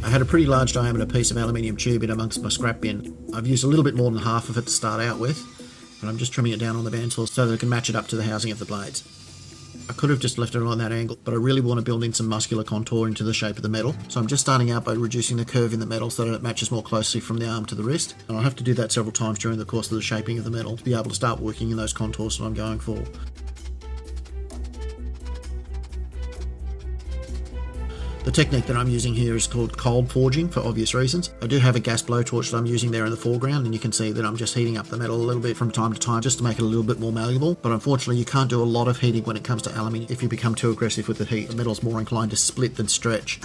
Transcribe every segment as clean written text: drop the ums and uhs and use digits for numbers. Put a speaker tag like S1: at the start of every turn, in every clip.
S1: I had a pretty large diameter piece of aluminium tube in amongst my scrap bin. I've used a little bit more than half of it to start out with, and I'm just trimming it down on the bandsaw so that I can match it up to the housing of the blades. I could have just left it on that angle, but I really want to build in some muscular contour into the shape of the metal, so I'm just starting out by reducing the curve in the metal so that it matches more closely from the arm to the wrist, and I'll have to do that several times during the course of the shaping of the metal to be able to start working in those contours that I'm going for. The technique that I'm using here is called cold forging for obvious reasons. I do have a gas blowtorch that I'm using there in the foreground, and you can see that I'm just heating up the metal a little bit from time to time just to make it a little bit more malleable. But unfortunately you can't do a lot of heating when it comes to aluminium. If you become too aggressive with the heat, the metal's more inclined to split than stretch.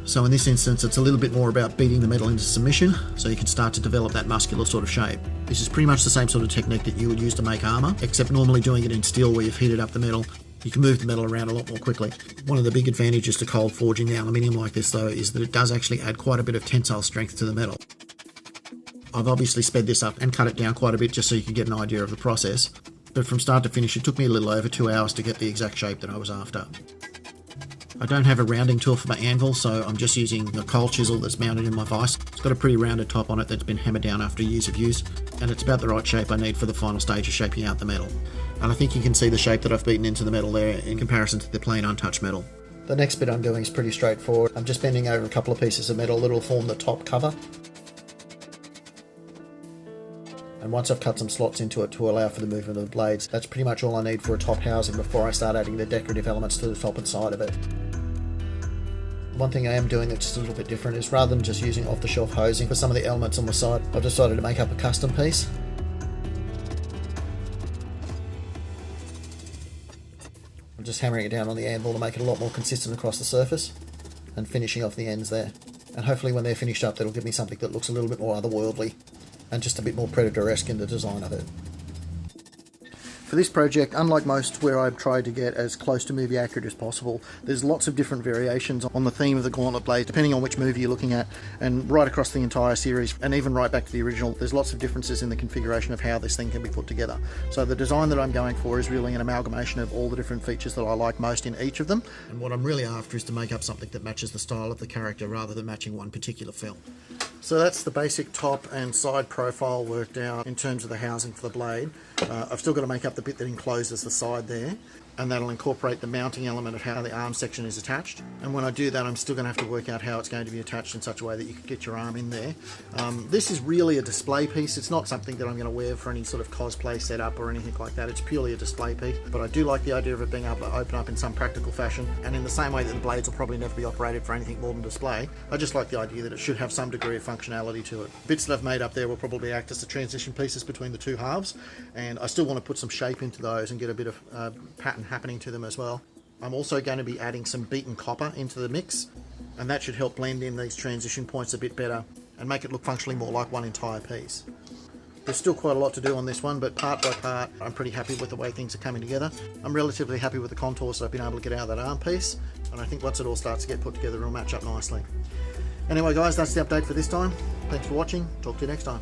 S1: So in this instance, it's a little bit more about beating the metal into submission so you can start to develop that muscular sort of shape. This is pretty much the same sort of technique that you would use to make armour, except normally doing it in steel where you've heated up the metal. You can move the metal around a lot more quickly. One of the big advantages to cold forging the aluminium like this though is that it does actually add quite a bit of tensile strength to the metal. I've obviously sped this up and cut it down quite a bit just so you can get an idea of the process, but from start to finish it took me a little over 2 hours to get the exact shape that I was after. I don't have a rounding tool for my anvil, so I'm just using a coal chisel that's mounted in my vise. It's got a pretty rounded top on it that's been hammered down after years of use, and it's about the right shape I need for the final stage of shaping out the metal. And I think you can see the shape that I've beaten into the metal there in comparison to the plain untouched metal. The next bit I'm doing is pretty straightforward. I'm just bending over a couple of pieces of metal that will form the top cover. And once I've cut some slots into it to allow for the movement of the blades, that's pretty much all I need for a top housing before I start adding the decorative elements to the top and side of it. One thing I am doing that's just a little bit different is rather than just using off-the-shelf hosing for some of the elements on the side, I've decided to make up a custom piece. I'm just hammering it down on the anvil to make it a lot more consistent across the surface and finishing off the ends there. And hopefully when they're finished up, that'll give me something that looks a little bit more otherworldly and just a bit more Predator-esque in the design of it. For this project, unlike most where I've tried to get as close to movie accurate as possible, there's lots of different variations on the theme of the Gauntlet blade, depending on which movie you're looking at, and right across the entire series, and even right back to the original, there's lots of differences in the configuration of how this thing can be put together. So the design that I'm going for is really an amalgamation of all the different features that I like most in each of them, and what I'm really after is to make up something that matches the style of the character rather than matching one particular film. So that's the basic top and side profile worked out in terms of the housing for the blade. I've still got to make up the bit that encloses the side there, and that'll incorporate the mounting element of how the arm section is attached. And when I do that, I'm still going to have to work out how it's going to be attached in such a way that you can get your arm in there. This is really a display piece. It's not something that I'm going to wear for any sort of cosplay setup or anything like that. It's purely a display piece, but I do like the idea of it being able to open up in some practical fashion, and in the same way that the blades will probably never be operated for anything more than display, I just like the idea that it should have some degree of functionality to it. Bits that I've made up there will probably act as the transition pieces between the two halves, and I still want to put some shape into those and get a bit of pattern happening to them as well. I'm also going to be adding some beaten copper into the mix, and that should help blend in these transition points a bit better and make it look functionally more like one entire piece. There's still quite a lot to do on this one, but part by part I'm pretty happy with the way things are coming together. I'm relatively happy with the contours that I've been able to get out of that arm piece, and I think once it all starts to get put together it'll match up nicely. Anyway guys, that's the update for this time. Thanks for watching. Talk to you next time.